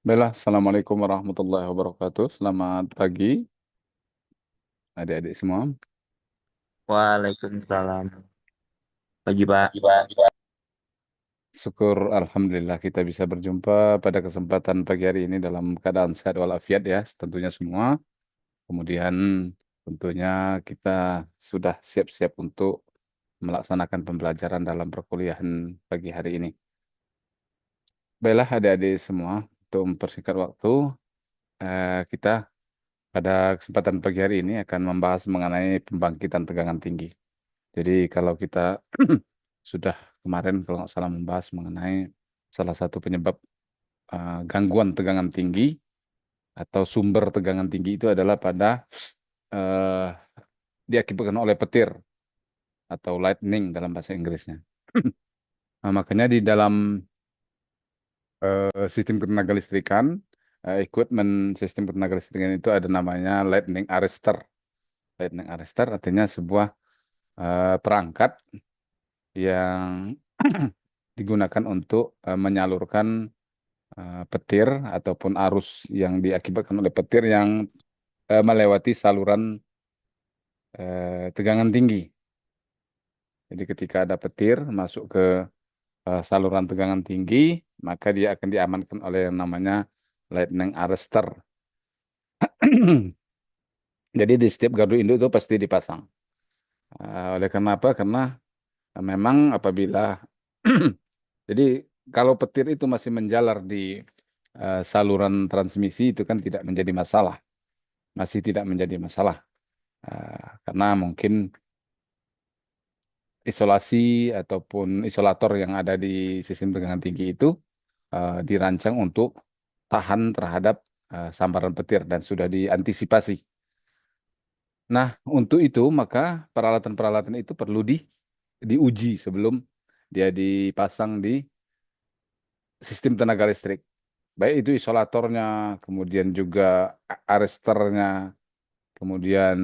Bella, Assalamualaikum warahmatullahi wabarakatuh. Selamat pagi, adik-adik semua. Waalaikumsalam. Pagi, Pak. Syukur Alhamdulillah kita bisa berjumpa pada kesempatan pagi hari ini dalam keadaan sehat walafiat ya, tentunya semua. Kemudian tentunya kita sudah siap-siap untuk melaksanakan pembelajaran dalam perkuliahan pagi hari ini. Baiklah adik-adik semua, untuk mempersingkat waktu, kita pada kesempatan pagi hari ini akan membahas mengenai pembangkitan tegangan tinggi. Jadi kalau kita sudah kemarin kalau nggak salah membahas mengenai salah satu penyebab gangguan tegangan tinggi atau sumber tegangan tinggi itu adalah pada eh, diakibatkan oleh petir atau lightning dalam bahasa Inggrisnya. Nah, makanya di dalam sistem ketenaga listrikan, equipment sistem ketenaga listrikan itu ada namanya lightning arrestor. Lightning arrestor artinya sebuah perangkat yang digunakan untuk menyalurkan petir ataupun arus yang diakibatkan oleh petir yang melewati saluran tegangan tinggi. Jadi ketika ada petir masuk ke saluran tegangan tinggi, maka dia akan diamankan oleh yang namanya lightning arrestor. Jadi di setiap gardu induk itu pasti dipasang. Oleh karena apa? Karena memang apabila jadi kalau petir itu masih menjalar di saluran transmisi itu kan tidak menjadi masalah, masih tidak menjadi masalah. Karena mungkin isolasi ataupun isolator yang ada di sistem tegangan tinggi itu dirancang untuk tahan terhadap sambaran petir dan sudah diantisipasi. Nah, untuk itu maka peralatan-peralatan itu perlu diuji sebelum dia dipasang di sistem tenaga listrik. Baik itu isolatornya, kemudian juga arresternya, kemudian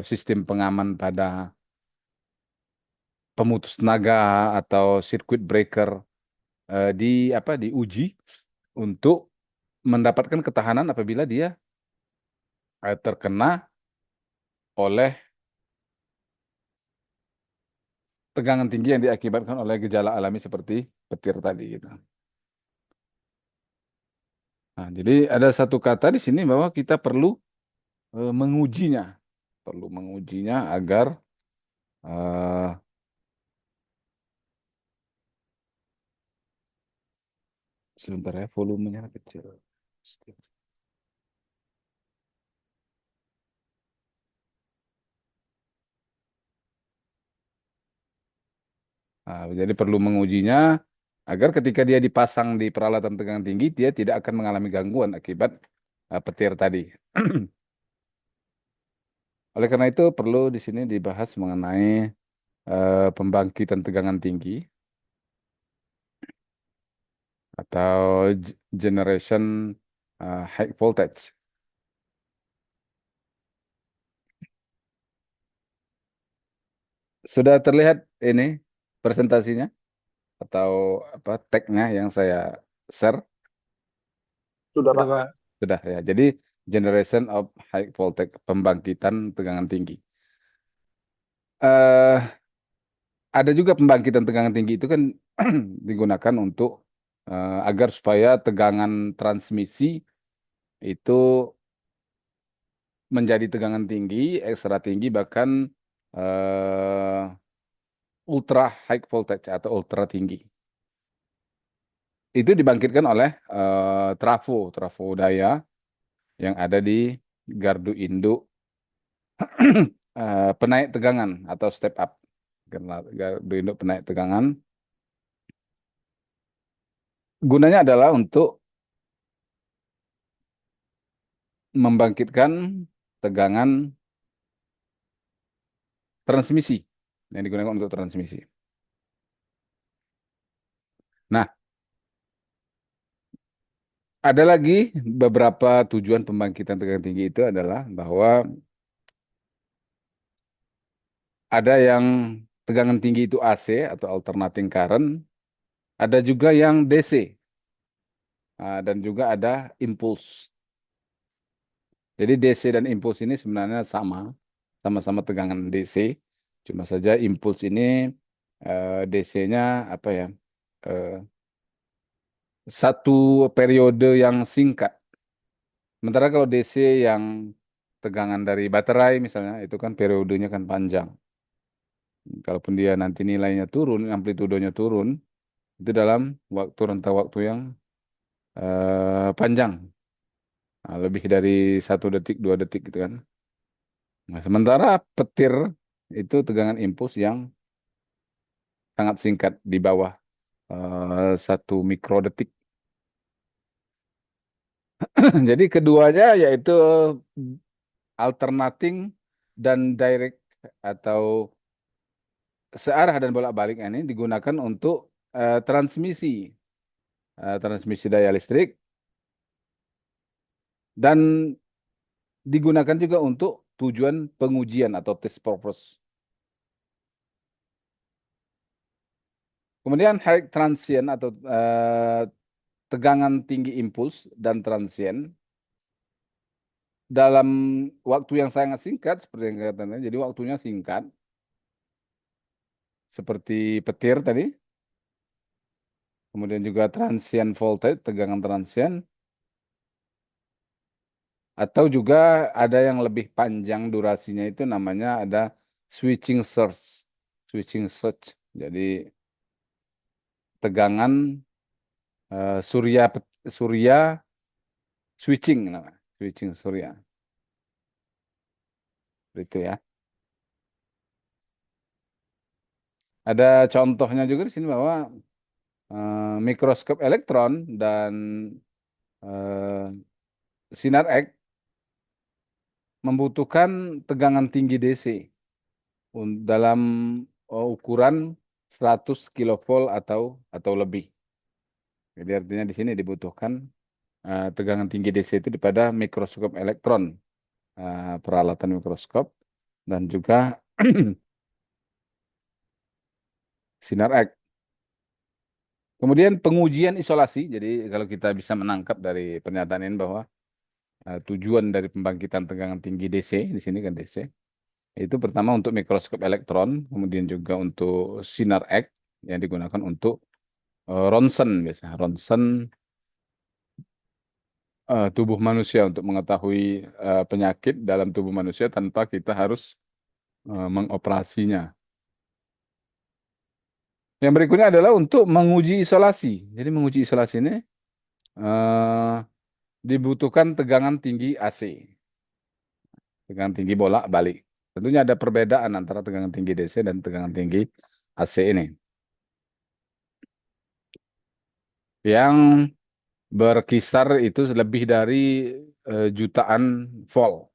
sistem pengaman pada pemutus tenaga atau circuit breaker di apa diuji untuk mendapatkan ketahanan apabila dia terkena oleh tegangan tinggi yang diakibatkan oleh gejala alami seperti petir tadi gitu. Nah, jadi ada satu kata di sini bahwa kita perlu mengujinya, perlu mengujinya agar eh, sebentar ya volumenya kecil. Nah, jadi perlu mengujinya agar ketika dia dipasang di peralatan tegangan tinggi, dia tidak akan mengalami gangguan akibat petir tadi. Oleh karena itu perlu di sini dibahas mengenai pembangkitan tegangan tinggi atau generation high voltage. Sudah terlihat ini presentasinya atau apa tagnya yang saya share? Sudah, Sudah, Pak. Pak. Sudah ya. Jadi generation of high voltage, pembangkitan tegangan tinggi. eh ada juga pembangkitan tegangan tinggi itu kan digunakan untuk agar supaya tegangan transmisi itu menjadi tegangan tinggi, ekstra tinggi, bahkan eh, ultra high voltage atau ultra tinggi. Itu dibangkitkan oleh trafo daya yang ada di gardu induk penaik tegangan atau step up. Gardu induk penaik tegangan. Gunanya adalah untuk membangkitkan tegangan transmisi yang digunakan untuk transmisi. Nah, ada lagi beberapa tujuan pembangkitan tegangan tinggi itu adalah bahwa ada yang tegangan tinggi itu AC atau alternating current, ada juga yang DC. dan juga ada impuls. Jadi DC dan impuls ini sebenarnya sama, sama-sama tegangan DC. Cuma saja impuls ini DC-nya apa ya? eh, Satu periode yang singkat. Sementara kalau DC yang tegangan dari baterai misalnya itu kan periodenya kan panjang. Kalaupun dia nanti nilainya turun, amplitudenya turun, itu dalam rentang waktu yang panjang. Nah, lebih dari 1 detik, 2 detik gitu kan. Nah, sementara petir itu tegangan impuls yang sangat singkat di bawah 1 mikrodetik. Jadi keduanya yaitu alternating dan direct atau searah dan bolak-balik ini digunakan untuk transmisi daya listrik dan digunakan juga untuk tujuan pengujian atau test purpose. Kemudian high transient atau tegangan tinggi impuls dan transient dalam waktu yang sangat singkat seperti yang katanya. Jadi waktunya singkat seperti petir tadi. Kemudian juga transient voltage, tegangan transient. Atau juga ada yang lebih panjang durasinya itu namanya ada switching surge. Switching surge. Jadi tegangan surya switching namanya. Switching surya. Itu ya. Ada contohnya juga di sini bahwa mikroskop elektron dan eh, sinar X membutuhkan tegangan tinggi DC dalam ukuran 100 kilovolt atau lebih. Jadi artinya di sini dibutuhkan tegangan tinggi DC itu pada mikroskop elektron, peralatan mikroskop dan juga sinar X. Kemudian pengujian isolasi. Jadi kalau kita bisa menangkap dari pernyataan ini bahwa tujuan dari pembangkitan tegangan tinggi DC di sini kan DC itu pertama untuk mikroskop elektron, kemudian juga untuk sinar X yang digunakan untuk ronsen biasa, ronsen tubuh manusia untuk mengetahui penyakit dalam tubuh manusia tanpa kita harus mengoperasinya. Yang berikutnya adalah untuk menguji isolasi. Jadi menguji isolasi ini eh, dibutuhkan tegangan tinggi AC, tegangan tinggi bolak-balik. Tentunya ada perbedaan antara tegangan tinggi DC dan tegangan tinggi AC ini. Yang berkisar itu lebih dari jutaan volt.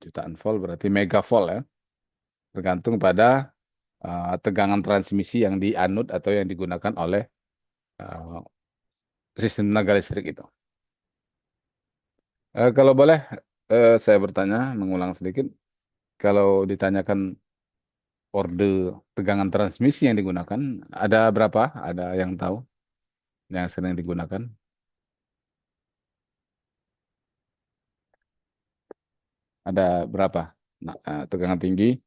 Jutaan volt berarti megavolt ya. Tergantung pada tegangan transmisi yang dianut atau yang digunakan oleh eh, sistem tenaga listrik itu. Kalau boleh, saya bertanya, mengulang sedikit. Kalau ditanyakan orde tegangan transmisi yang digunakan, ada berapa? Ada yang tahu yang sering digunakan? Ada berapa? Nah, tegangan tinggi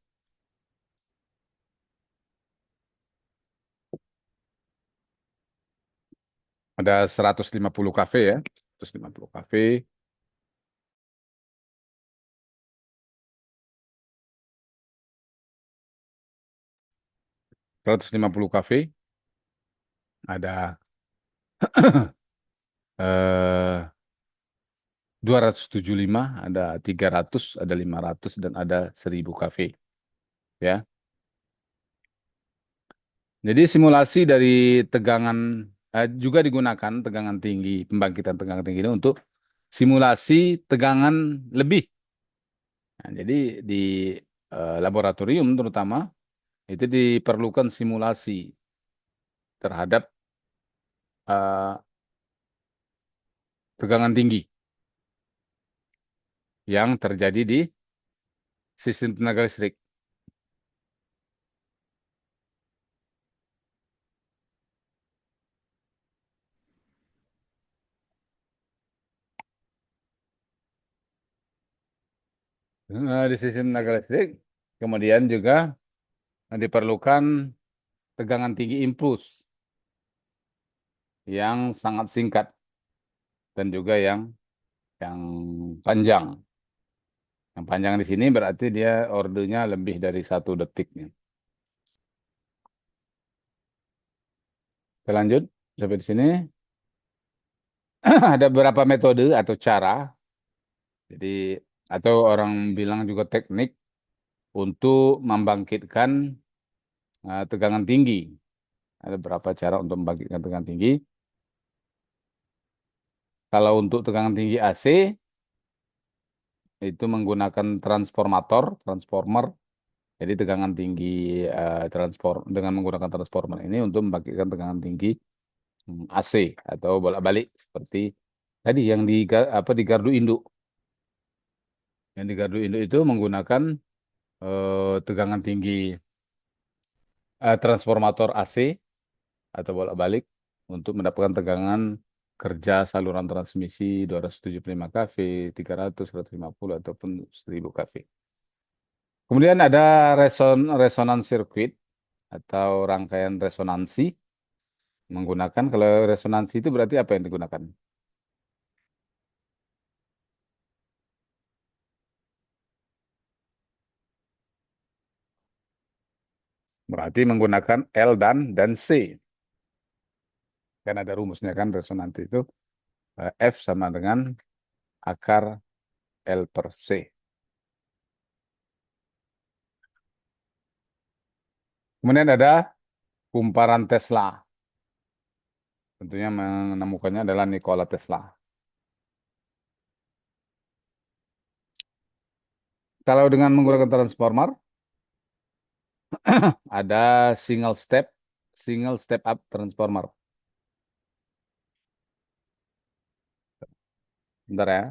ada 150 kV ya, 150 kV, 150 kV, ada eh, 275, ada 300, ada 500 dan ada 1000 kV ya. Jadi simulasi dari tegangan juga digunakan tegangan tinggi, pembangkitan tegangan tinggi ini untuk simulasi tegangan lebih. Nah, jadi di laboratorium terutama itu diperlukan simulasi terhadap eh, tegangan tinggi yang terjadi di sistem tenaga listrik. Di sisi tenaga listrik, kemudian juga diperlukan tegangan tinggi impuls yang sangat singkat dan juga yang panjang. Yang panjang di sini berarti dia ordernya lebih dari 1 detik. Kita lanjut sampai di sini. Ada beberapa metode atau cara, jadi atau orang bilang juga teknik untuk membangkitkan tegangan tinggi. Ada beberapa cara untuk membangkitkan tegangan tinggi. Kalau untuk tegangan tinggi AC itu menggunakan transformer. Jadi tegangan tinggi dengan menggunakan transformer ini untuk membangkitkan tegangan tinggi AC atau bolak-balik seperti tadi yang di gardu induk. Yang di gardu induk itu menggunakan tegangan tinggi transformator AC atau bolak-balik untuk mendapatkan tegangan kerja saluran transmisi 275 kV, 300, 150 ataupun 1000 kV. Kemudian ada resonance circuit atau rangkaian resonansi menggunakan kalau resonansi itu berarti apa yang digunakan? Berarti menggunakan L dan C. Kan ada rumusnya kan resonansi itu F sama dengan akar L per C. Kemudian ada kumparan Tesla. Tentunya menemukannya adalah Nikola Tesla. Kalau dengan menggunakan transformer, ada single step up transformer. Bentar ya.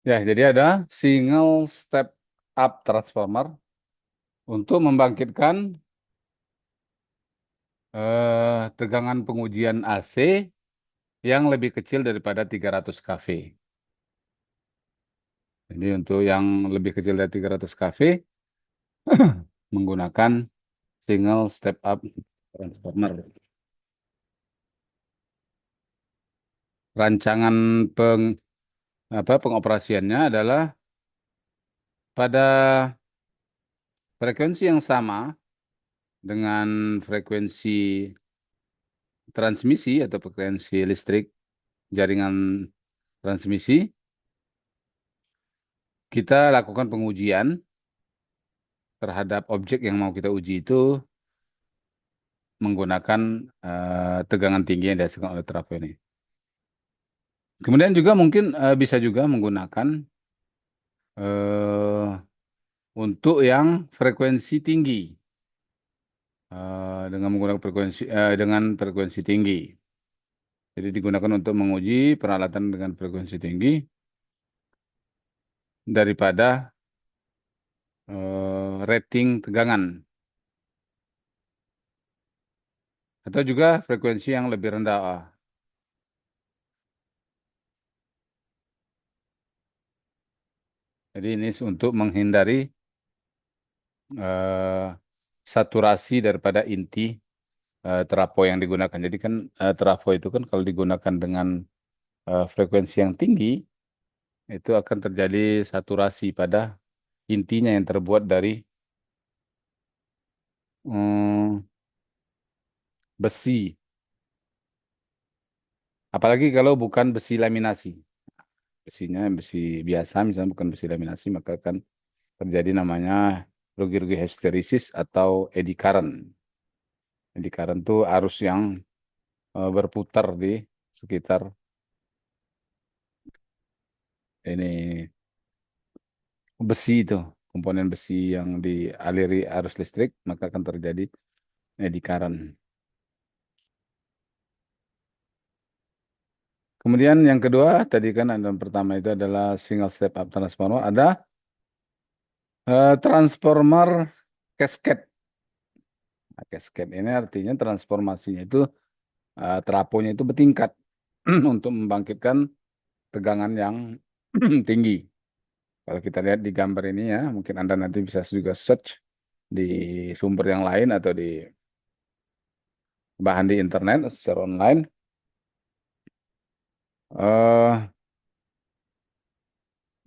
Ya, jadi ada single step up transformer untuk membangkitkan tegangan pengujian AC yang lebih kecil daripada 300 kV. Jadi untuk yang lebih kecil dari 300 kV, menggunakan single step up transformer. Rancangan peng, pengoperasiannya adalah pada frekuensi yang sama dengan frekuensi transmisi atau frekuensi listrik jaringan transmisi, kita lakukan pengujian terhadap objek yang mau kita uji itu menggunakan tegangan tinggi yang dihasilkan oleh trafo ini. Kemudian juga mungkin bisa juga menggunakan eh, untuk yang frekuensi tinggi dengan menggunakan frekuensi tinggi. Jadi digunakan untuk menguji peralatan dengan frekuensi tinggi daripada rating tegangan atau juga frekuensi yang lebih rendah. Jadi ini untuk menghindari eh, saturasi daripada inti trafo yang digunakan. Jadi kan trafo itu kan kalau digunakan dengan frekuensi yang tinggi itu akan terjadi saturasi pada intinya yang terbuat dari mm, besi. Apalagi kalau bukan besi laminasi. Besinya besi biasa, misalnya bukan besi laminasi, maka akan terjadi namanya rugi-rugi histeresis atau eddy current. Eddy current itu arus yang berputar di sekitar ini besi itu, komponen besi yang dialiri arus listrik, maka akan terjadi eddy current. Kemudian yang kedua, tadi kan yang pertama itu adalah single step up transformer, ada transformer cascade. Nah, cascade ini artinya transformasinya itu trafonya itu bertingkat untuk membangkitkan tegangan yang tinggi. Kalau kita lihat di gambar ini ya, mungkin Anda nanti bisa juga search di sumber yang lain atau di bahan di internet secara online. eh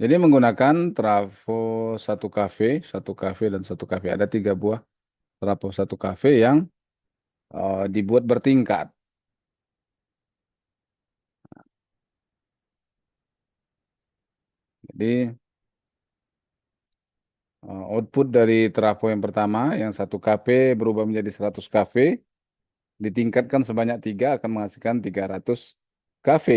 jadi menggunakan trafo satu kV dan satu kV. Ada tiga buah trafo satu kV yang dibuat bertingkat. Jadi output dari trafo yang pertama, yang satu kV berubah menjadi 100 kV, ditingkatkan sebanyak tiga akan menghasilkan 300 kV.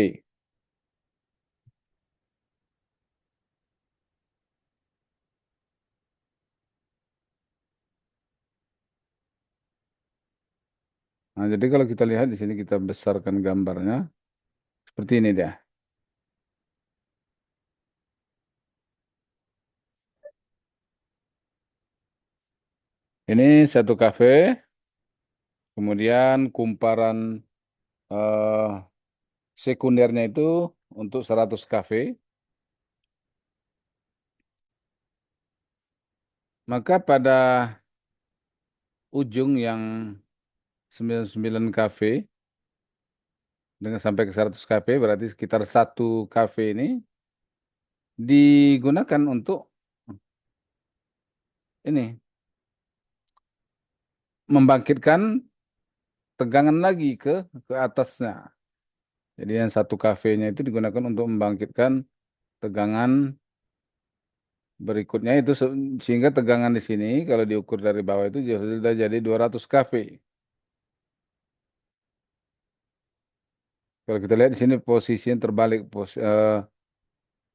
Nah, jadi kalau kita lihat di sini kita besarkan gambarnya seperti ini dia. Ini satu kafe, kemudian kumparan eh, sekundernya itu untuk 100 kafe. Maka pada ujung yang 99 kafe dengan sampai ke 100 kafe berarti sekitar satu kafe ini digunakan untuk ini membangkitkan tegangan lagi ke atasnya. Jadi yang satu kafenya itu digunakan untuk membangkitkan tegangan berikutnya itu sehingga tegangan di sini kalau diukur dari bawah itu sudah jadi 200 kV. Kalau kita lihat di sini posisi yang terbalik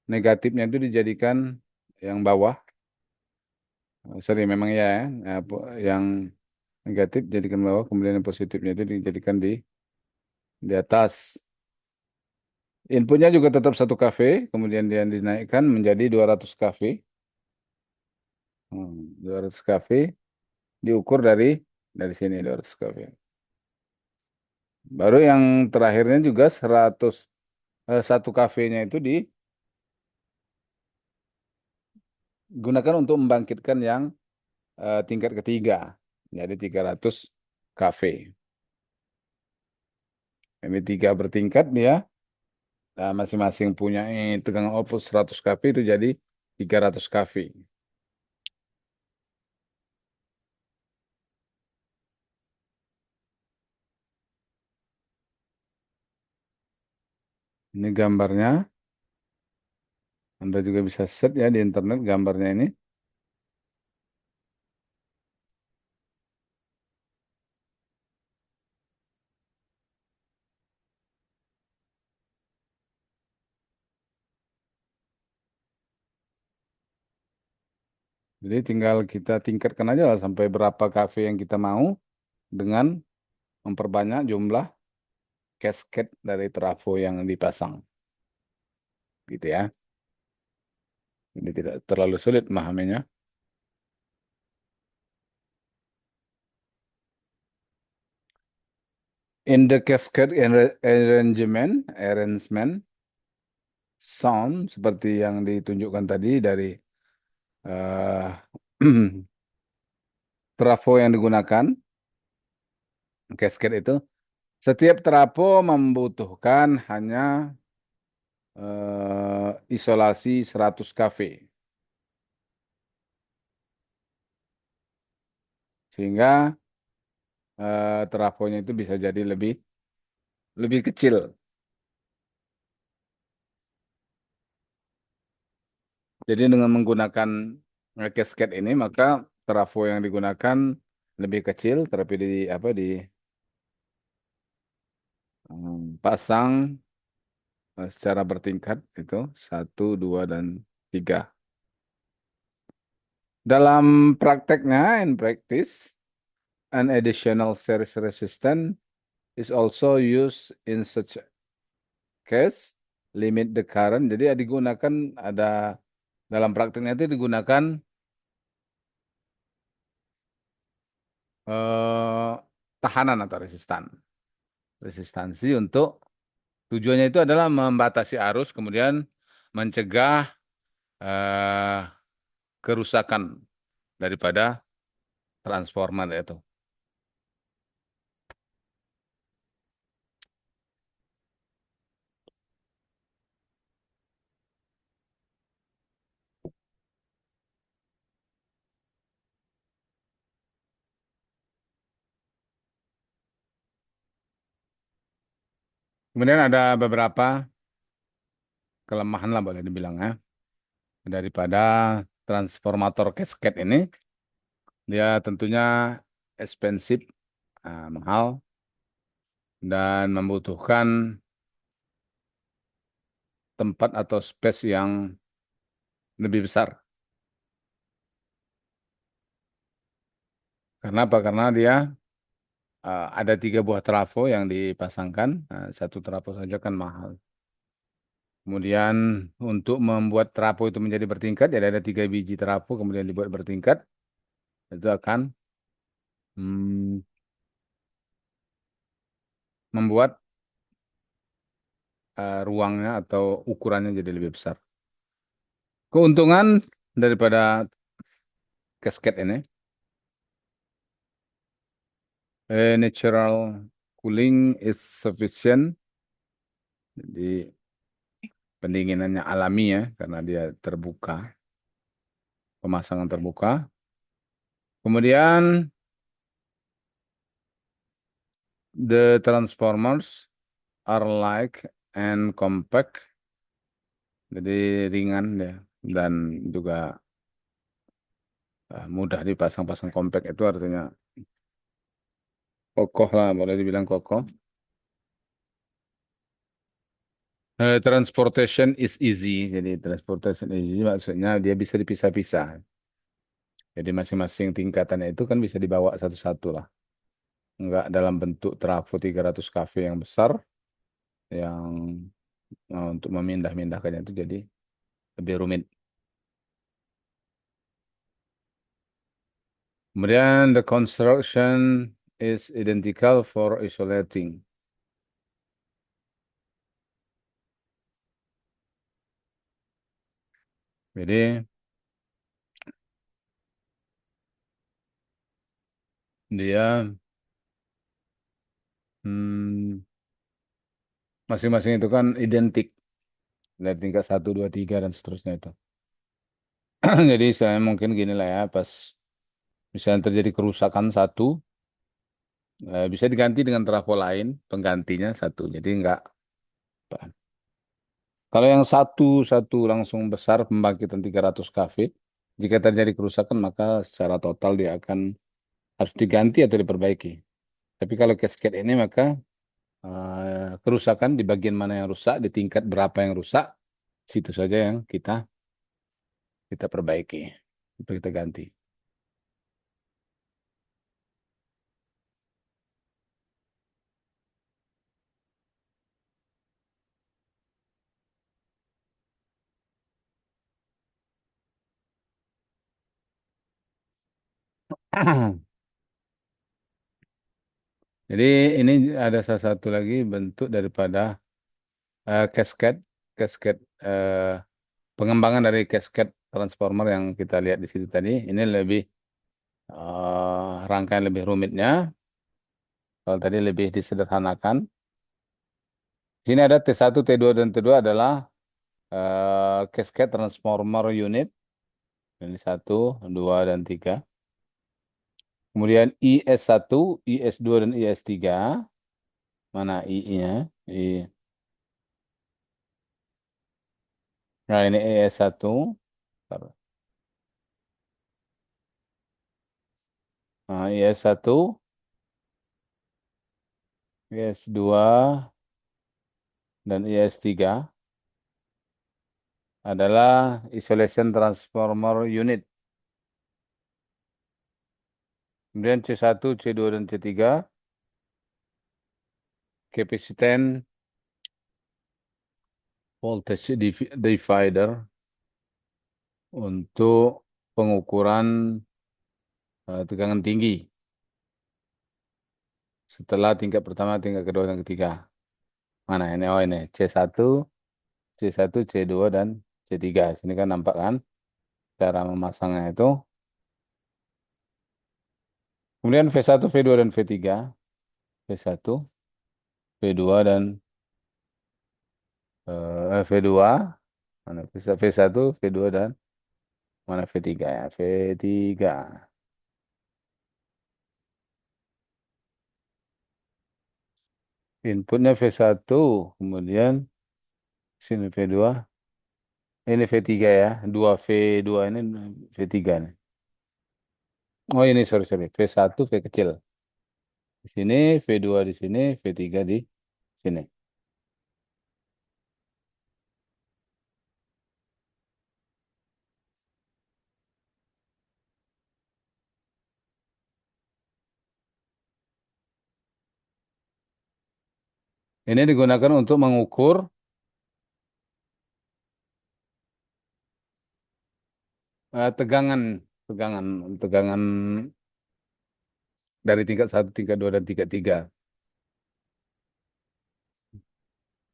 negatifnya itu dijadikan yang bawah. Sorry memang ya, yang negatif jadikan bawah, kemudian yang positifnya itu dijadikan di atas. Inputnya juga tetap satu kV, kemudian dia dinaikkan menjadi 200 kV. 200 kV diukur dari sini 200 kV. Baru yang terakhirnya juga 1 kV-nya itu digunakan untuk membangkitkan yang tingkat ketiga. Jadi 300 kafe. Ini tiga bertingkat ya. Nah, masing-masing punya tegangan output 100 kafe itu jadi 300 kafe. Ini gambarnya. Anda juga bisa search ya di internet gambarnya ini. Jadi tinggal kita tingkatkan aja lah sampai berapa kafe yang kita mau dengan memperbanyak jumlah cascade dari trafo yang dipasang. Gitu ya. Ini tidak terlalu sulit memahaminya. In the cascade arrangement sound seperti yang ditunjukkan tadi dari eh trafo yang digunakan, cascade itu, setiap trafo membutuhkan hanya isolasi 100 kV. Sehingga trafonya itu bisa jadi lebih lebih kecil. Jadi dengan menggunakan cascade ini maka trafo yang digunakan lebih kecil tapi di apa pasang secara bertingkat itu satu, dua, dan tiga. Dalam prakteknya, in practice, an additional series resistance is also used in such case, limit the current. Jadi ya digunakan ada dalam prakteknya itu digunakan eh, tahanan atau resistansi untuk tujuannya itu adalah membatasi arus, kemudian mencegah eh, kerusakan daripada transformer itu. Kemudian ada beberapa kelemahan lah boleh dibilang ya daripada transformator cascade ini. Dia tentunya expensive, mahal dan membutuhkan tempat atau space yang lebih besar. Karena apa? Karena dia ada tiga buah trafo yang dipasangkan. Satu trafo saja kan mahal. Kemudian untuk membuat trafo itu menjadi bertingkat, jadi ada tiga biji trafo kemudian dibuat bertingkat, itu akan hmm, membuat ruangnya atau ukurannya jadi lebih besar. Keuntungan daripada casket ini, natural cooling is sufficient, jadi pendinginannya alami ya, karena dia terbuka, pemasangan terbuka. Kemudian the transformers are light and compact, jadi ringan ya, dan juga mudah dipasang-pasang compact itu artinya kokoh lah, boleh dibilang kokoh. Transportation is easy, jadi transportation is easy maksudnya dia bisa dipisah-pisah. Jadi masing-masing tingkatannya itu kan bisa dibawa satu-satu lah. Enggak dalam bentuk trafo 300 kV yang besar yang untuk memindah-mindahkannya itu jadi lebih rumit. Kemudian the construction is identical for isolating. Jadi dia hmm, masing-masing itu kan identik dari tingkat satu, 2, 3 dan seterusnya itu. Jadi saya mungkin gini lah ya, pas misalnya terjadi kerusakan satu, bisa diganti dengan trafo lain, penggantinya satu. Jadi enggak. Kalau yang satu langsung besar pembangkitan 300 kV, jika terjadi kerusakan maka secara total dia akan harus diganti atau diperbaiki. Tapi kalau cascade ini maka kerusakan di bagian mana yang rusak, di tingkat berapa yang rusak, situ saja yang kita perbaiki, itu kita ganti. Jadi ini ada salah satu lagi bentuk daripada cascade, cascade pengembangan dari cascade transformer yang kita lihat di situ tadi. Ini lebih rangkaian lebih rumitnya. Kalau tadi lebih disederhanakan. Sini ada T1, T2 dan T2 adalah cascade transformer unit. Ini satu, dua, dan tiga. Kemudian IS1, IS2, dan IS3. Mana I-nya? I. Nah, ini IS1. Nah, IS1, IS2, dan IS3 adalah isolation transformer unit. Kemudian C1, C2, dan C3 capacitance voltage divider untuk pengukuran tegangan tinggi setelah tingkat pertama, tingkat kedua, dan ketiga. Mana ini? Oh ini C1, C1, C2, dan C3. Sini kan nampak kan cara memasangnya itu. Kemudian V1, V2, dan V3. V1, V2, dan V2. Mana V1, V2, dan mana V3 ya? V3. Inputnya V1, kemudian sini V2. Ini V3 ya. 2V2 ini V3 nih. Oh ini sorry. V1 V kecil. Di sini V2 di sini, V3 di sini. Ini digunakan untuk mengukur tegangan, tegangan, tegangan dari tingkat satu, tingkat 2, dan tingkat 3.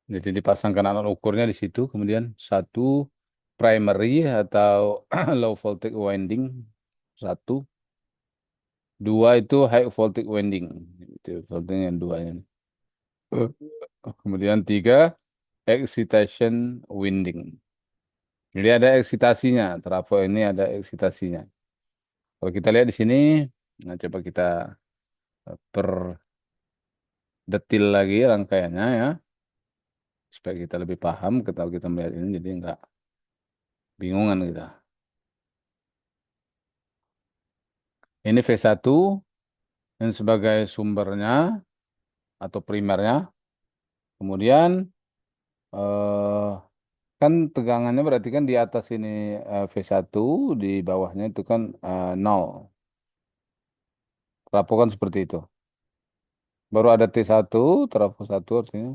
Jadi dipasangkan alat ukurnya di situ. Kemudian satu primary atau low voltage winding, satu. Dua itu high voltage winding. Itu voltage yang dua ini. Kemudian tiga excitation winding. Jadi ada eksitasinya. Trafo ini ada eksitasinya. Kalau kita lihat di sini, nah coba kita perdetil lagi rangkaiannya ya, supaya kita lebih paham ketika kita melihat ini, jadi nggak bingungan kita. Ini V1 dan sebagai sumbernya atau primernya. Kemudian eh, kan tegangannya berarti kan di atas ini V1, di bawahnya itu kan 0. Trafo kan seperti itu. Baru ada T1, trafo satu artinya.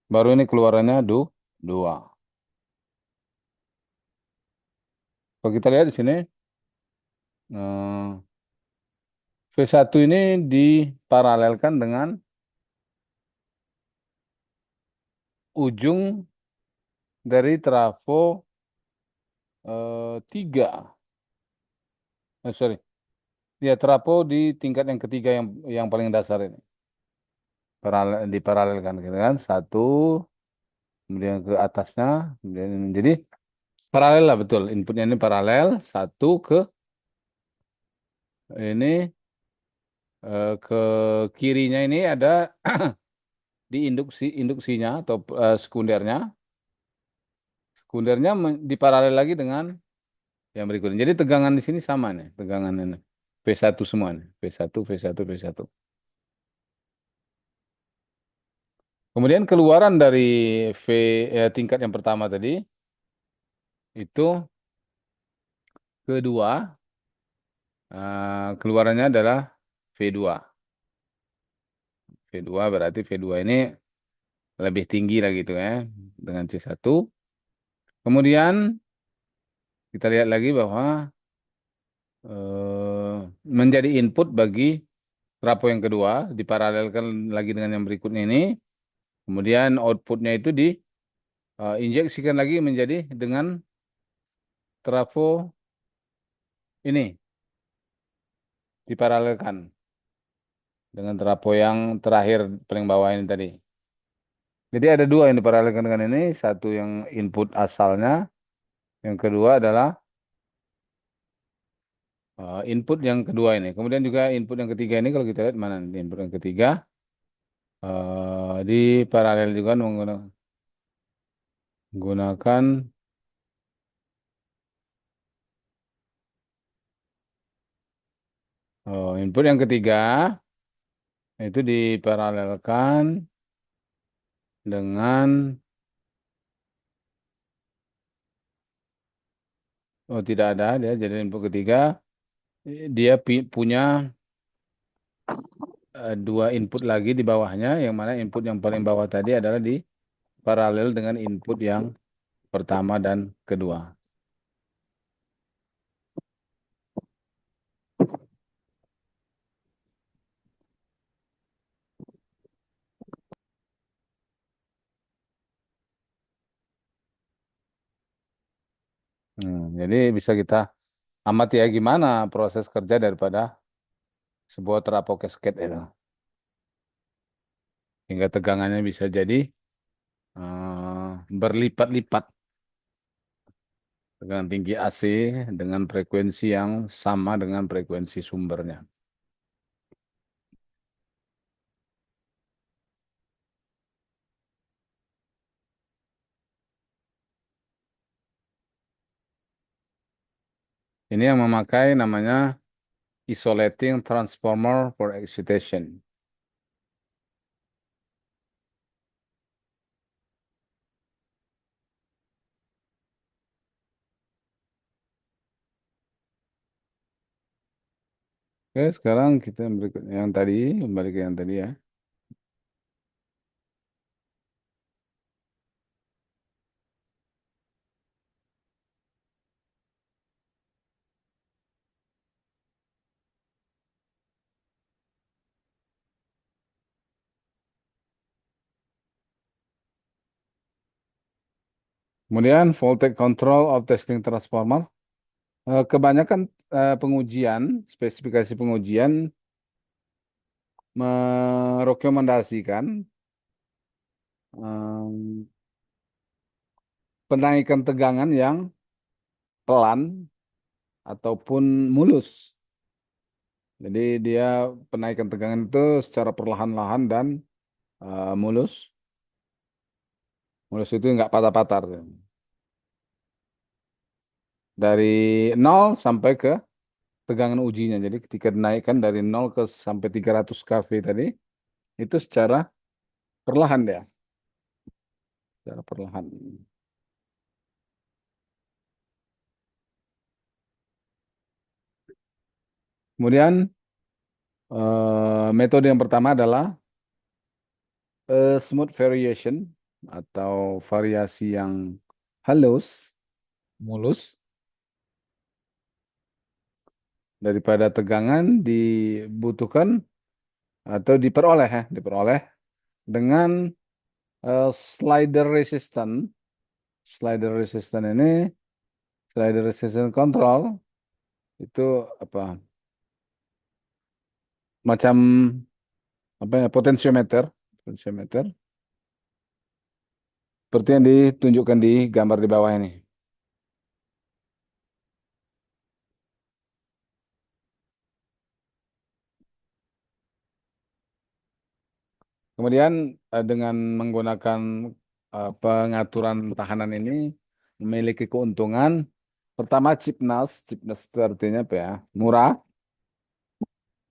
Baru ini keluarannya 2. Kalau kita lihat di sini, eh, V1 ini diparalelkan dengan ujung dari trafo 3. Sorry. Ya, trafo di tingkat yang ketiga yang paling dasar ini. Diparalelkan gitu kan. Satu, kemudian ke atasnya, kemudian jadi paralel lah betul. Inputnya ini paralel, satu ke ini ke kirinya ini ada di induksinya atau sekundernya. Sekundernya diparalel lagi dengan yang berikutnya. Jadi tegangan di sini sama nih, tegangan ini. V1 semua nih. V1, V1, V1. Kemudian keluaran dari tingkat yang pertama tadi itu kedua keluarannya adalah V2. V2 berarti V2 ini lebih tinggi lah gitu ya dengan C1. Kemudian kita lihat lagi bahwa menjadi input bagi trafo yang kedua diparalelkan lagi dengan yang berikutnya ini. Kemudian outputnya itu diinjeksikan lagi menjadi dengan trafo ini diparalelkan dengan trafo yang terakhir paling bawah ini tadi. Jadi ada dua yang diparalelkan dengan ini, satu yang input asalnya, yang kedua adalah input yang kedua ini. Kemudian juga input yang ketiga ini kalau kita lihat mana nih input yang ketiga di paralel juga menggunakan input yang ketiga itu diparalelkan dengan tidak ada dia jadi input ketiga dia punya dua input lagi di bawahnya yang mana input yang paling bawah tadi adalah di paralel dengan input yang pertama dan kedua. Jadi bisa kita amati ya gimana proses kerja daripada sebuah trafo cascade itu. Hingga tegangannya bisa jadi berlipat-lipat dengan tinggi AC dengan frekuensi yang sama dengan frekuensi sumbernya. Ini yang memakai namanya isolating transformer for excitation. Oke, sekarang kita berikut yang tadi, kembali ke yang tadi ya. Kemudian voltage control of testing transformer. Kebanyakan pengujian, spesifikasi pengujian merekomendasikan em, penaikan tegangan yang pelan ataupun mulus. Jadi dia penaikan tegangan itu secara perlahan-lahan dan mulus. Mulus itu nggak patah-patah. Dari nol sampai ke tegangan ujinya. Jadi ketika dinaikkan dari nol ke sampai 300 kV tadi, itu secara perlahan ya. Secara perlahan. Kemudian metode yang pertama adalah smooth variation atau variasi yang halus, mulus daripada tegangan dibutuhkan atau diperoleh dengan slider resistant. Slider resistant ini, slider resistant control itu apa? macam apa ya, potensiometer, potensiometer, seperti yang ditunjukkan di gambar di bawah ini. Kemudian dengan menggunakan pengaturan tahanan ini memiliki keuntungan. Pertama, cheapness, cheapness itu artinya apa ya? Murah,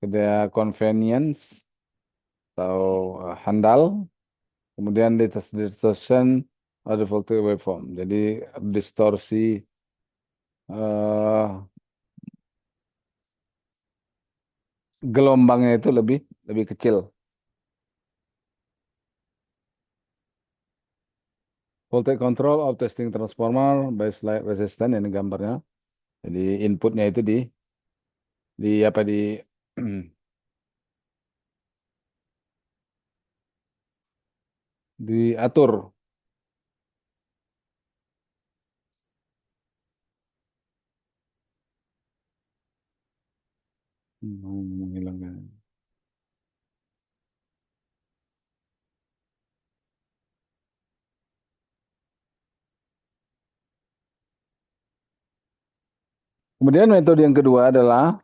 kedua convenience atau handal. Kemudian distortion of the voltage waveform. Jadi distorsi eh, gelombangnya itu lebih lebih kecil. Voltage control of testing transformer by slide resistance ini gambarnya. Jadi inputnya itu di apa diatur. Menghilangkan. Kemudian metode yang kedua adalah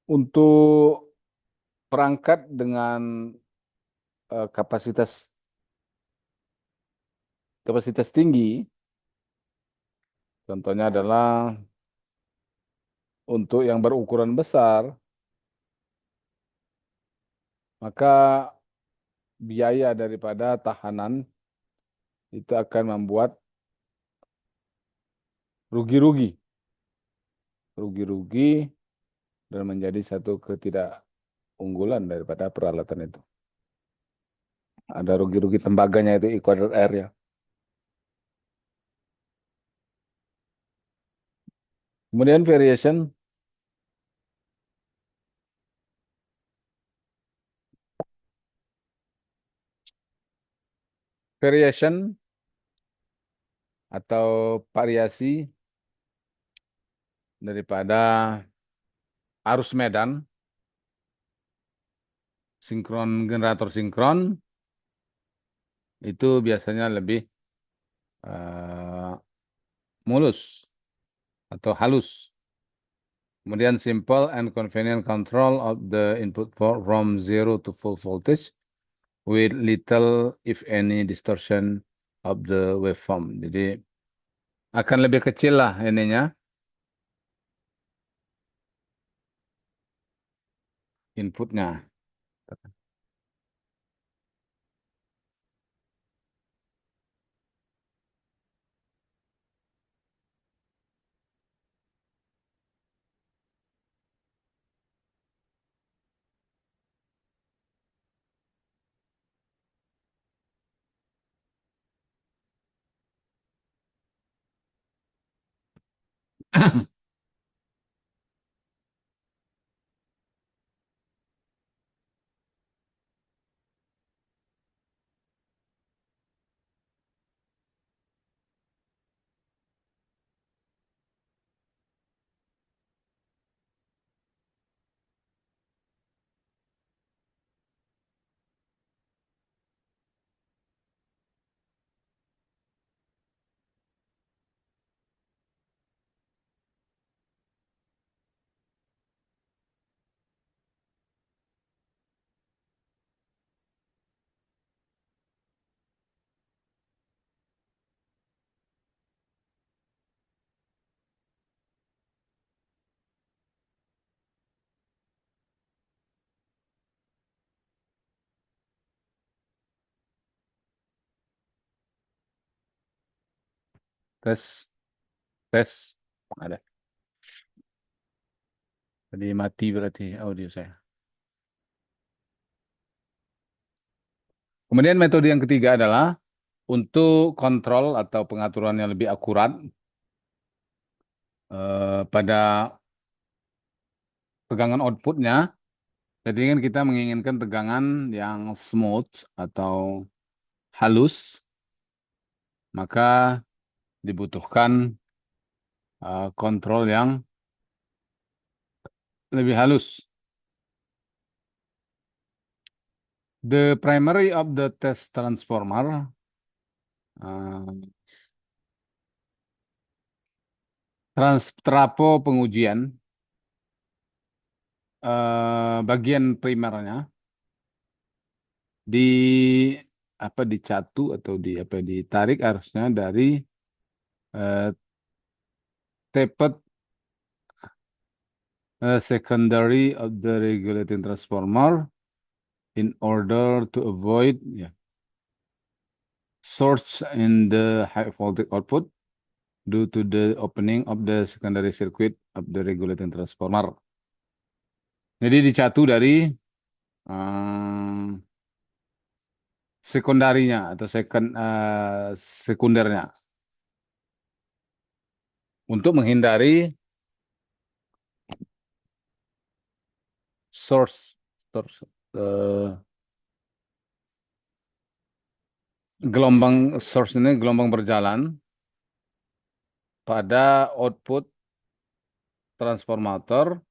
untuk perangkat dengan kapasitas kapasitas tinggi. Contohnya adalah untuk yang berukuran besar, maka biaya daripada tahanan itu akan membuat rugi-rugi, rugi-rugi dan menjadi satu ketidakunggulan daripada peralatan itu. Ada rugi-rugi tembaganya itu equator area. Kemudian variation atau variasi daripada arus medan sinkron generator sinkron itu biasanya lebih eh, mulus atau halus. Kemudian simple and convenient control of the input from zero to full voltage with little if any distortion of the waveform. Jadi akan lebih kecil lah ininya inputnya. Tes, tes. Ada. Tadi mati berarti audio saya. Kemudian metode yang ketiga adalah untuk kontrol atau pengaturan yang lebih akurat pada tegangan outputnya. Jadi kan kita menginginkan tegangan yang smooth atau halus, maka dibutuhkan kontrol yang lebih halus. The primary of the test transformer, uh, trafo pengujian, bagian primernya di apa dicatu atau di apa ditarik harusnya dari eh, tapered secondary of the regulating transformer in order to avoid source in the high voltage output due to the opening of the secondary circuit of the regulating transformer. Jadi dicatu dari eh, sekundarinya atau sekundernya untuk menghindari source, source eh, gelombang source ini gelombang berjalan pada output transformator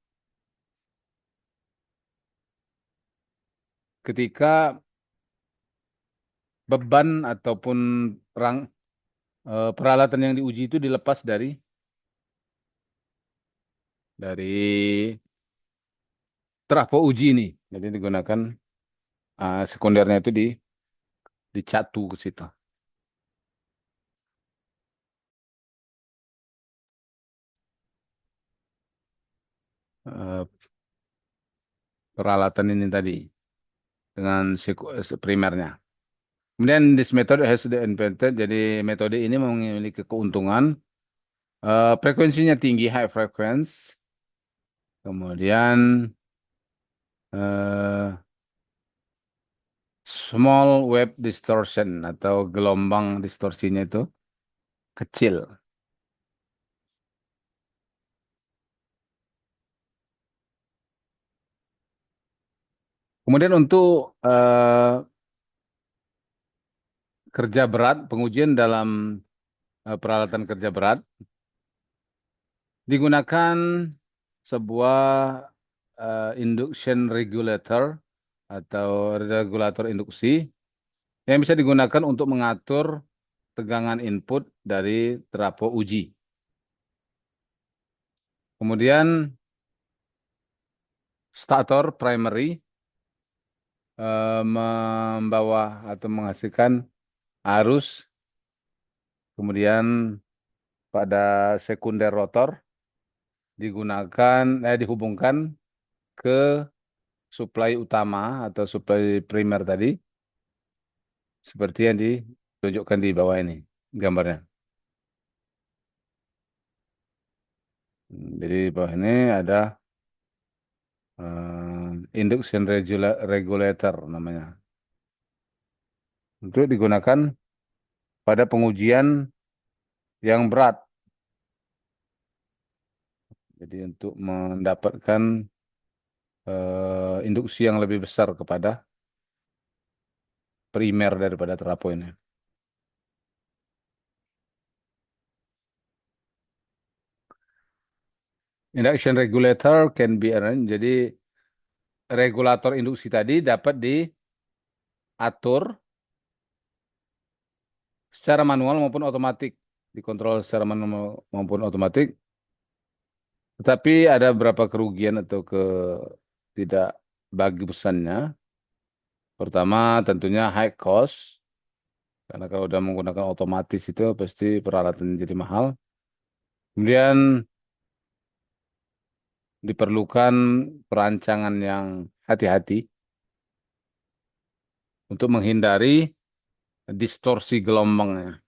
ketika beban ataupun rang peralatan yang diuji itu dilepas dari trafo uji ini. Jadi digunakan sekundernya itu dicatu ke situ. Eh, Peralatan ini tadi dengan primernya. Kemudian this method has the advantage. Jadi metode ini memiliki keuntungan. Frekuensinya tinggi, high frequency. Kemudian eh, small wave distortion atau gelombang distorsinya itu kecil. Kemudian untuk kerja berat, pengujian dalam peralatan kerja berat digunakan sebuah induction regulator atau regulator induksi yang bisa digunakan untuk mengatur tegangan input dari trafo uji. Kemudian stator primary membawa atau menghasilkan arus, kemudian pada sekunder rotor dihubungkan ke suplai utama atau suplai primer tadi, seperti yang ditunjukkan di bawah ini gambarnya. Jadi di bawah ini ada induction regulator namanya. Untuk digunakan pada pengujian yang berat. Jadi untuk mendapatkan induksi yang lebih besar kepada primer daripada trafo ini. Induction regulator can be arranged. Jadi regulator induksi tadi dapat diatur secara manual maupun otomatis, dikontrol secara manual maupun otomatis. Tetapi ada beberapa kerugian atau tidak bagusannya. Pertama, tentunya high cost, karena kalau udah menggunakan otomatis itu pasti peralatan jadi mahal. Kemudian diperlukan perancangan yang hati-hati untuk menghindari distorsi gelombangnya.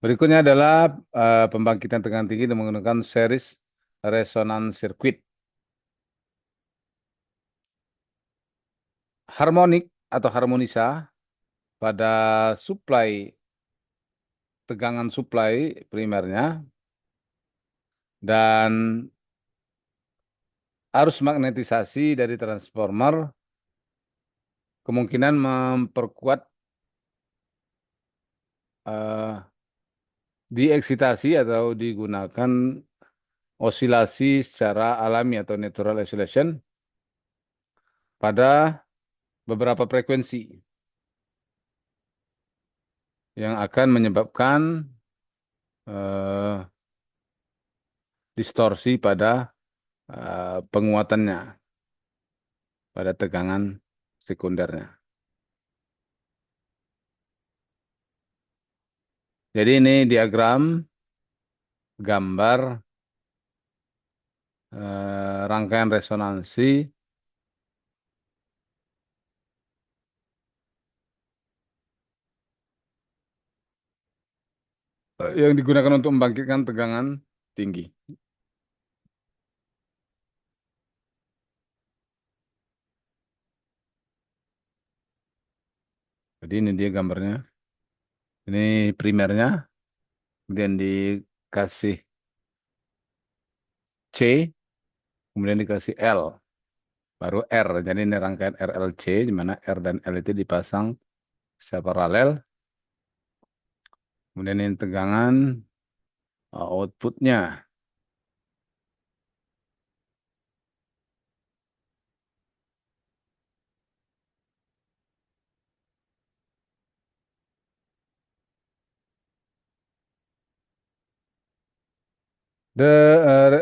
Berikutnya adalah pembangkitan tegangan tinggi dengan menggunakan series resonance circuit. Harmonik atau harmonisa pada tegangan suplai primernya dan arus magnetisasi dari transformer kemungkinan memperkuat dieksitasi atau digunakan osilasi secara alami atau natural oscillation pada beberapa frekuensi yang akan menyebabkan eh, distorsi pada penguatannya, pada tegangan sekundernya. Jadi ini diagram gambar rangkaian resonansi yang digunakan untuk membangkitkan tegangan tinggi. Jadi ini dia gambarnya. Ini primernya, kemudian dikasih C, kemudian dikasih L, baru R. Jadi ini rangkaian RLC, di mana R dan L itu dipasang secara paralel. Kemudian ini tegangan outputnya.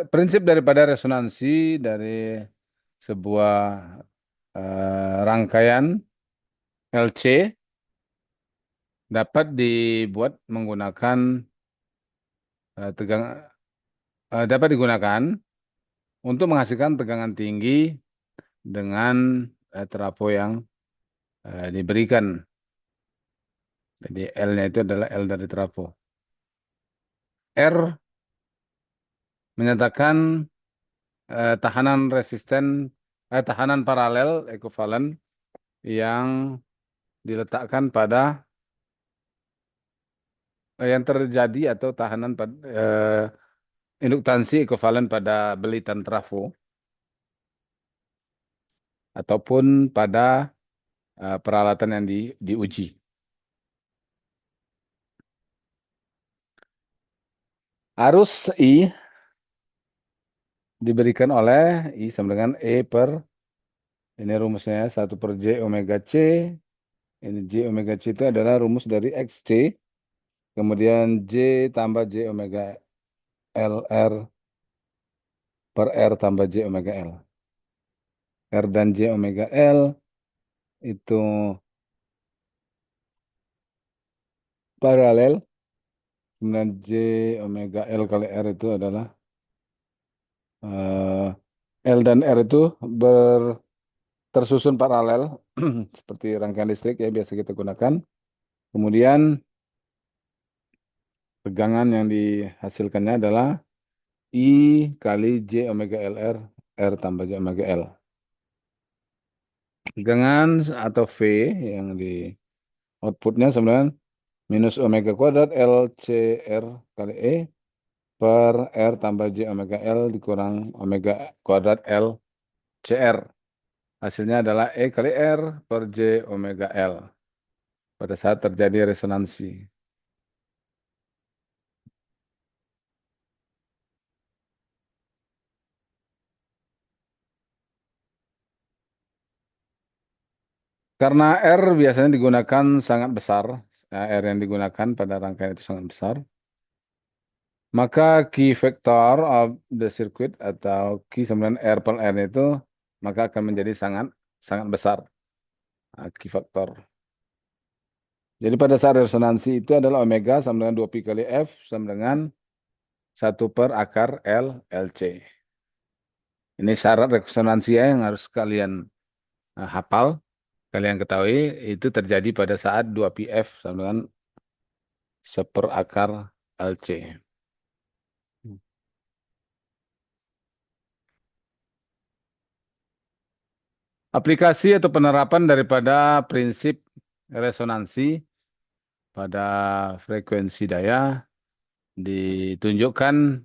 Prinsip daripada resonansi dari sebuah rangkaian LC dapat dibuat menggunakan tegang dapat digunakan untuk menghasilkan tegangan tinggi dengan trafo yang diberikan. Jadi L-nya itu adalah L dari trafo. R menyatakan tahanan resisten, tahanan paralel ekuivalen yang diletakkan pada yang terjadi atau tahanan pada induktansi ekuivalen pada belitan trafo ataupun pada peralatan yang diuji. Arus I diberikan oleh I sama dengan E per, ini rumusnya 1 per J omega C. Ini J omega C itu adalah rumus dari XC. Kemudian J tambah J omega L R per R tambah J omega L. R dan J omega L itu paralel. Kemudian J omega L kali R itu adalah eh, L dan R itu tersusun paralel seperti rangkaian listrik ya biasa kita gunakan. Kemudian tegangan yang dihasilkannya adalah I kali J omega LR, R tambah J omega L. Tegangan atau V yang di outputnya sebenarnya minus omega kuadrat L C R kali E per R tambah J omega L dikurang omega kuadrat L C R. Hasilnya adalah E kali R per J omega L pada saat terjadi resonansi. Karena R biasanya digunakan sangat besar, R yang digunakan pada rangkaian itu sangat besar, maka key factor of the circuit atau key sembilan R per R itu maka akan menjadi sangat sangat besar, key factor. Jadi pada saat resonansi itu adalah omega sama dengan 2 pi kali F sama dengan 1/akar L C. Ini syarat resonansi ya yang harus kalian hafal, kalian ketahui itu terjadi pada saat 2 pi F sama dengan 1/akar L C. Aplikasi atau penerapan daripada prinsip resonansi pada frekuensi daya ditunjukkan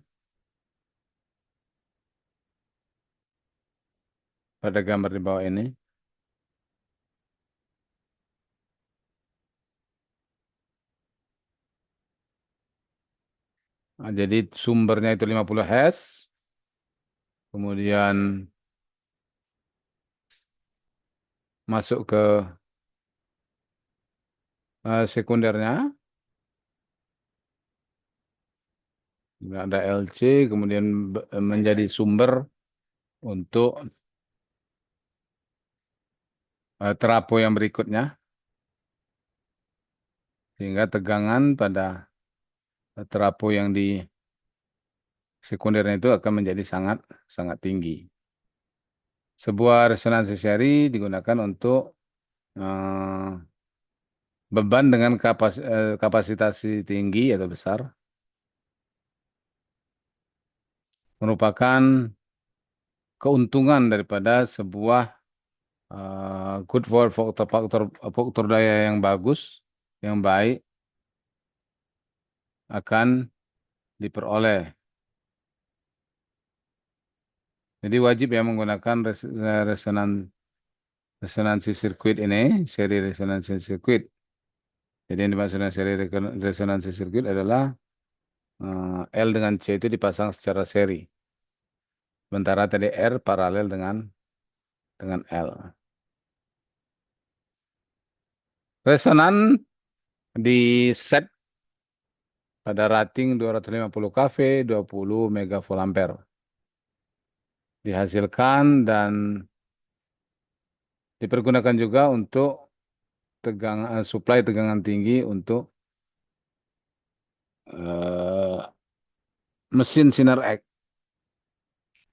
pada gambar di bawah ini. Nah, jadi sumbernya itu 50 Hz. kemudian masuk ke sekundernya, ada LC, kemudian menjadi sumber untuk terapo yang berikutnya, sehingga tegangan pada terapo yang di sekundernya itu akan menjadi sangat sangat tinggi. Sebuah resonansi seri digunakan untuk eh, beban dengan kapasitas tinggi atau besar, merupakan keuntungan daripada sebuah good for faktor faktor daya yang bagus, yang baik akan diperoleh. Jadi wajib ya menggunakan resonansi sirkuit ini, seri resonansi sirkuit. Jadi yang dimaksud dengan seri resonansi sirkuit adalah L dengan C itu dipasang secara seri. Sementara tadi R paralel dengan L. Resonan di set pada rating 250 kV, 20 megavolt ampere. Dihasilkan dan dipergunakan juga untuk supply tegangan tinggi untuk eh, mesin sinar X.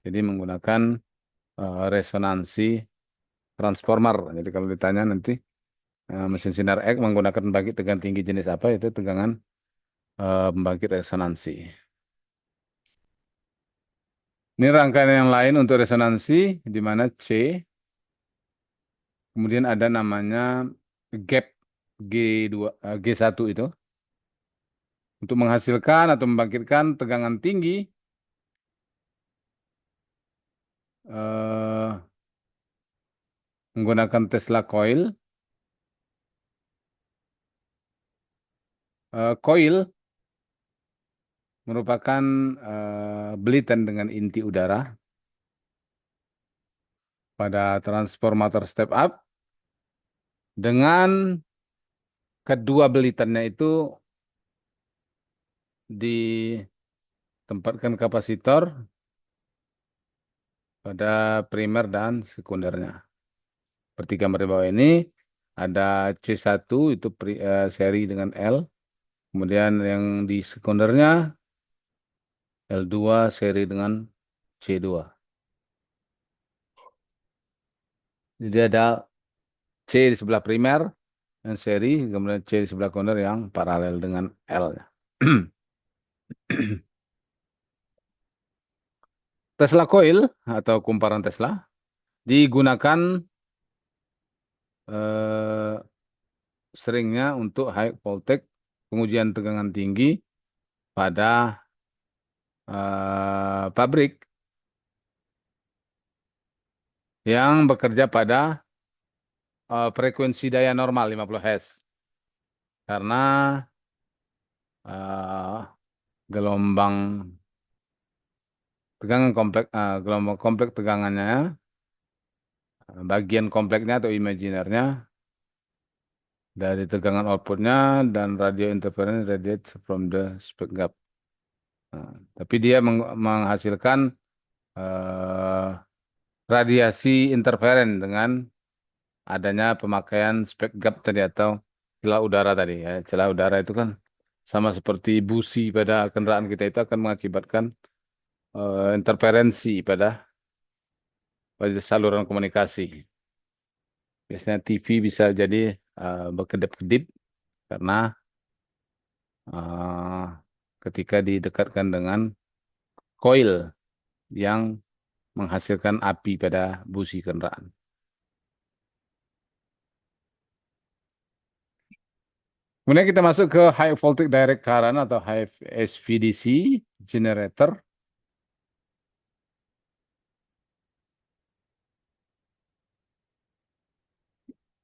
Jadi menggunakan resonansi transformer. Jadi kalau ditanya nanti mesin sinar X menggunakan pembangkit tegangan tinggi jenis apa, itu tegangan pembangkit resonansi. Ini rangkaian yang lain untuk resonansi di mana C, kemudian ada namanya gap G2, G1 itu untuk menghasilkan atau membangkitkan tegangan tinggi eh, menggunakan Tesla coil. Coil merupakan belitan dengan inti udara pada transformator step up dengan kedua belitannya itu ditempatkan kapasitor pada primer dan sekundernya. Seperti gambar di bawah ini ada C1 itu seri dengan L, kemudian yang di sekundernya L2 seri dengan C2. Jadi ada C di sebelah primer yang seri, kemudian C di sebelah sekunder yang paralel dengan L-nya. Tesla coil atau kumparan Tesla digunakan eh, seringnya untuk high voltage pengujian tegangan tinggi pada pabrik yang bekerja pada frekuensi daya normal 50 Hz. Karena eh, gelombang tegangan kompleks gelombang kompleks tegangannya bagian kompleknya atau imajinernya dari tegangan outputnya dan radio interference radiates from the spec gap. Nah, tapi dia menghasilkan eh, radiasi interferen dengan adanya pemakaian spek gap tadi atau celah udara tadi ya. Celah udara itu kan sama seperti busi pada kendaraan kita itu akan mengakibatkan interferensi pada saluran komunikasi. Biasanya TV bisa jadi berkedip-kedip karena eh, ketika didekatkan dengan koil yang menghasilkan api pada busi kendaraan. Kemudian kita masuk ke high voltage direct current atau high HVDC generator.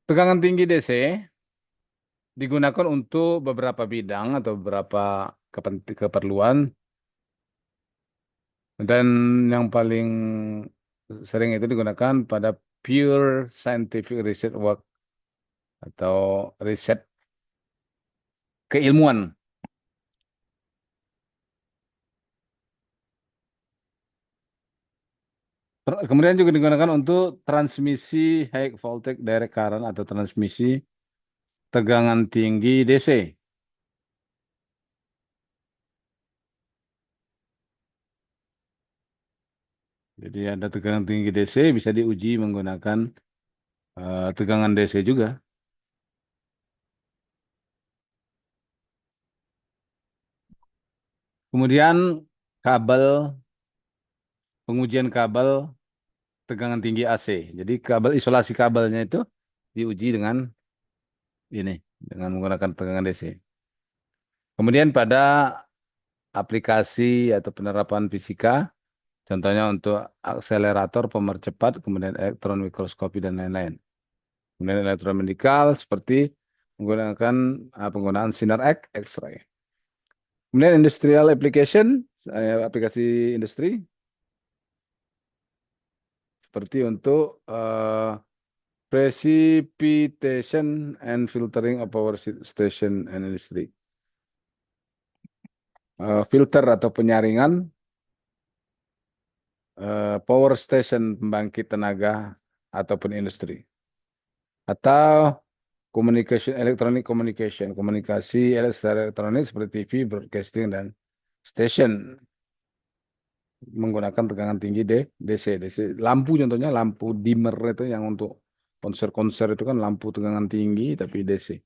Tegangan tinggi DC digunakan untuk beberapa bidang atau beberapa keperluan. Dan yang paling sering itu digunakan pada pure scientific research work atau riset keilmuan. Kemudian juga digunakan untuk transmisi high voltage direct current atau transmisi tegangan tinggi DC. Jadi ada tegangan tinggi DC bisa diuji menggunakan tegangan DC juga. Kemudian kabel, pengujian kabel tegangan tinggi AC. Jadi kabel isolasi kabelnya itu diuji dengan ini, dengan menggunakan tegangan DC. Kemudian pada aplikasi atau penerapan fisika, contohnya untuk akselerator, pemercepat, kemudian elektron mikroskopi dan lain-lain. Kemudian elektromedikal seperti menggunakan penggunaan sinar X-ray. Kemudian industrial application, aplikasi industri seperti untuk precipitation and filtering of power station and industry. Filter atau penyaringan power station pembangkit tenaga ataupun industri. Atau communication, electronic communication, komunikasi elektronik seperti TV, broadcasting, dan station menggunakan tegangan tinggi DC. DC. Lampu contohnya, lampu dimmer itu yang untuk konser-konser itu kan lampu tegangan tinggi tapi DC.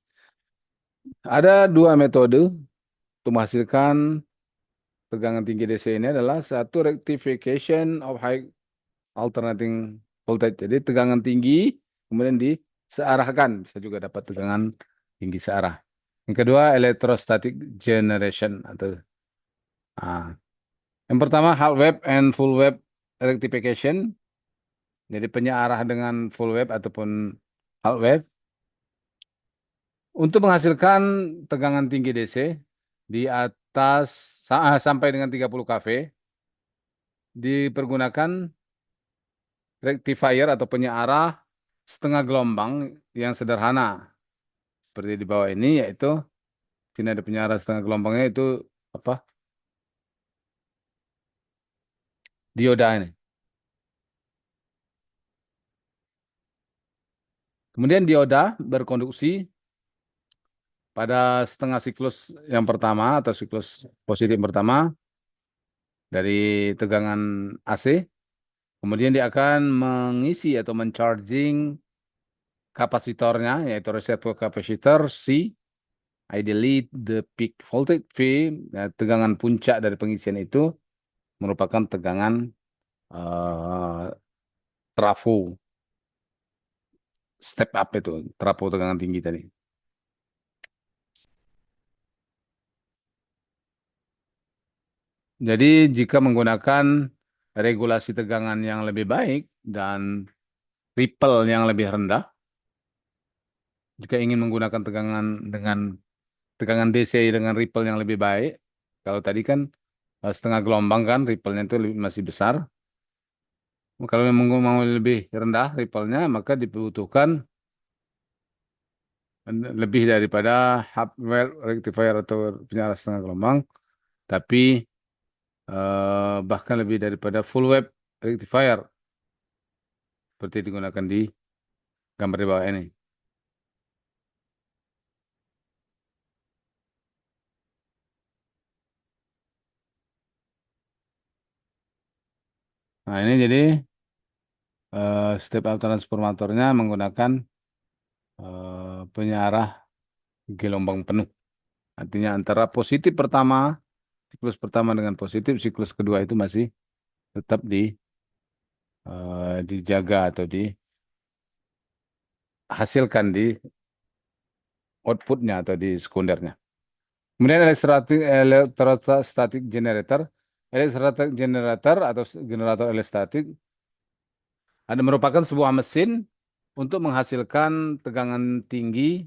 Ada dua metode untuk menghasilkan tegangan tinggi DC ini adalah satu rectification of high alternating voltage. Jadi tegangan tinggi kemudian disearahkan, bisa juga dapat tegangan tinggi searah. Yang kedua electrostatic generation atau ah, yang pertama half wave and full wave rectification. Jadi penyearah dengan full wave ataupun half wave untuk menghasilkan tegangan tinggi DC di atas sampai dengan 30 kV dipergunakan rectifier atau penyearah setengah gelombang yang sederhana seperti di bawah ini, yaitu sini ada penyearah setengah gelombangnya itu apa, dioda ini. Kemudian dioda berkonduksi pada setengah siklus yang pertama atau siklus positif pertama dari tegangan AC. Kemudian dia akan mengisi atau mencharging kapasitornya, yaitu reservoir capacitor C, ideally the peak voltage V. Nah, tegangan puncak dari pengisian itu merupakan tegangan eh, trafo, step up itu, trafo tegangan tinggi tadi. Jadi jika menggunakan regulasi tegangan yang lebih baik dan ripple yang lebih rendah, jika ingin menggunakan tegangan dengan tegangan DC dengan ripple yang lebih baik, kalau tadi kan setengah gelombang kan ripple-nya itu masih besar. Kalau memang mau lebih rendah ripple-nya, maka dibutuhkan lebih daripada half wave rectifier atau penyearah setengah gelombang, tapi bahkan lebih daripada full wave rectifier seperti digunakan di gambar di bawah ini. Nah, ini jadi step up transformatornya menggunakan penyearah gelombang penuh. Artinya antara positif pertama, siklus pertama dengan positif, siklus kedua itu masih tetap dijaga atau dihasilkan di outputnya atau di sekundernya. Kemudian elektrostatic generator. Elektrostatic generator atau generator elektrostatik ada merupakan sebuah mesin untuk menghasilkan tegangan tinggi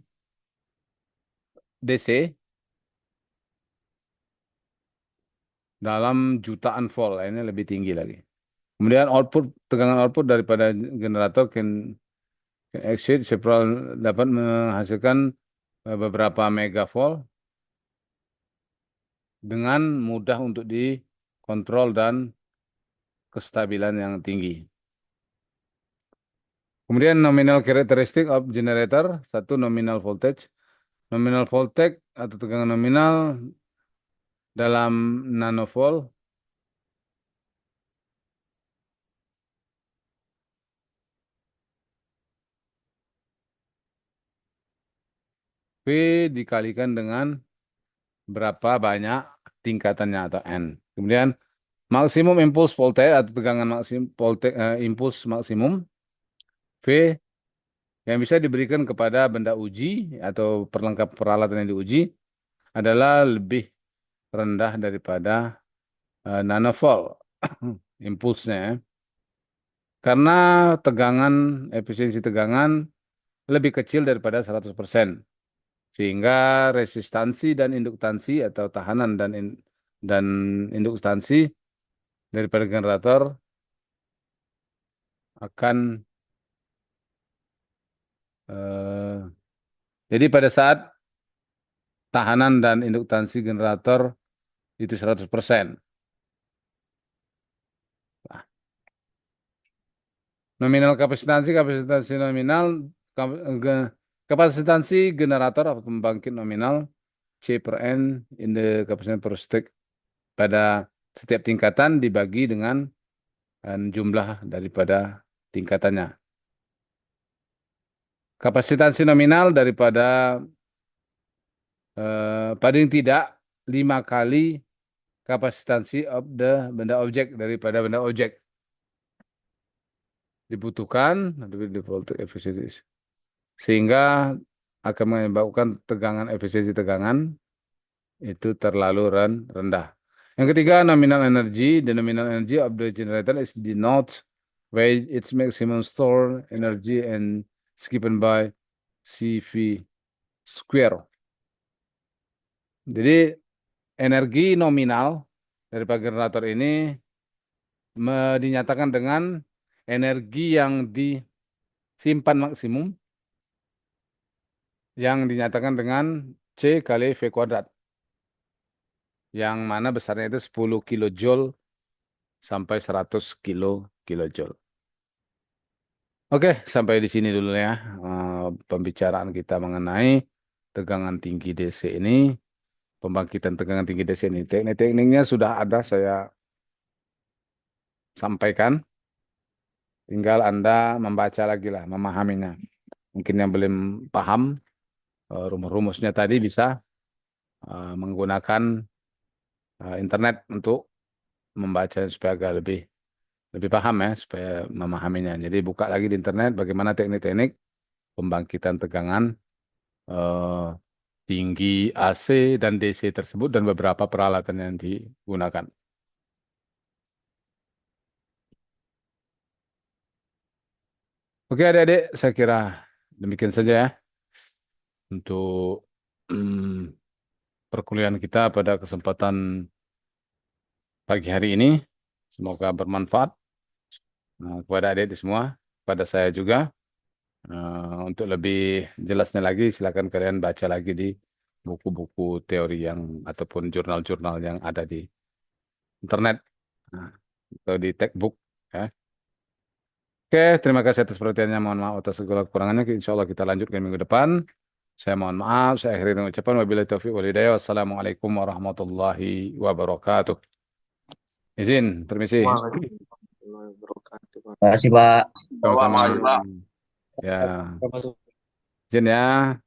DC dalam jutaan volt. Ini lebih tinggi lagi. Kemudian tegangan output daripada generator can exceed several, dapat menghasilkan beberapa megavolt dengan mudah untuk dikontrol dan kestabilan yang tinggi. Kemudian nominal characteristic of generator, satu nominal voltage. Nominal voltage atau tegangan nominal dalam nanovolt. V dikalikan dengan berapa banyak tingkatannya atau N. Kemudian maksimum impulse voltage atau tegangan maksimum voltage, impuls maksimum V yang bisa diberikan kepada benda uji atau perlengkap peralatan yang diuji adalah lebih rendah daripada nanovolt impulsnya, ya. Karena tegangan, efisiensi tegangan lebih kecil daripada 100%. Sehingga resistansi dan induktansi atau tahanan dan induktansi daripada generator akan eh, jadi pada saat tahanan dan induktansi generator itu 100%. Nah, nominal kapasitansi nominal, kapasitansi generator atau pembangkit nominal C per N in the capacity per stick pada setiap tingkatan dibagi dengan jumlah daripada tingkatannya. Kapasitansi nominal daripada paling tidak 5 kali kapasitansi of the benda objek daripada benda objek dibutuhkan di voltage efisiensi sehingga akan menyebabkan tegangan efisiensi tegangan itu terlalu rendah. Yang ketiga, nominal energy. The nominal energy of the generator is denoted by its maximum stored energy and is given by CV square. Jadi energi nominal dari generator ini dinyatakan dengan energi yang disimpan maksimum yang dinyatakan dengan C kali V kuadrat. Yang mana besarnya itu 10 kilojoule sampai 100 kilojoule. Oke, sampai di sini dulu ya pembicaraan kita mengenai tegangan tinggi DC ini, pembangkitan tegangan tinggi DC ini. Teknik-tekniknya sudah ada saya sampaikan, tinggal Anda membaca lagi lah, memahaminya. Mungkin yang belum paham rumus-rumusnya tadi bisa menggunakan internet untuk membaca supaya agak lebih paham ya, supaya memahaminya. Jadi buka lagi di internet bagaimana teknik-teknik pembangkitan tegangan eh, tinggi AC dan DC tersebut dan beberapa peralatan yang digunakan. Oke adik-adik, saya kira demikian saja ya untuk mm, perkuliahan kita pada kesempatan pagi hari ini. Semoga bermanfaat kepada adik-adik semua, pada saya juga. Untuk lebih jelasnya lagi, silakan kalian baca lagi di buku-buku teori yang ataupun jurnal-jurnal yang ada di internet nah, atau di textbook. Ya. Oke, terima kasih atas perhatiannya. Mohon maaf atas segala kekurangannya. Insya Allah kita lanjutkan minggu depan. Saya mohon maaf. Saya akhiri dengan ucapan wabillahi taufiq wal hidayah. Wassalamualaikum warahmatullahi wabarakatuh. Izin, permisi. Waalaikumsalam warahmatullahi wabarakatuh, Pak. Terima kasih, Pak. Sama-sama. Waalaikumsalam. Ya, izin ya.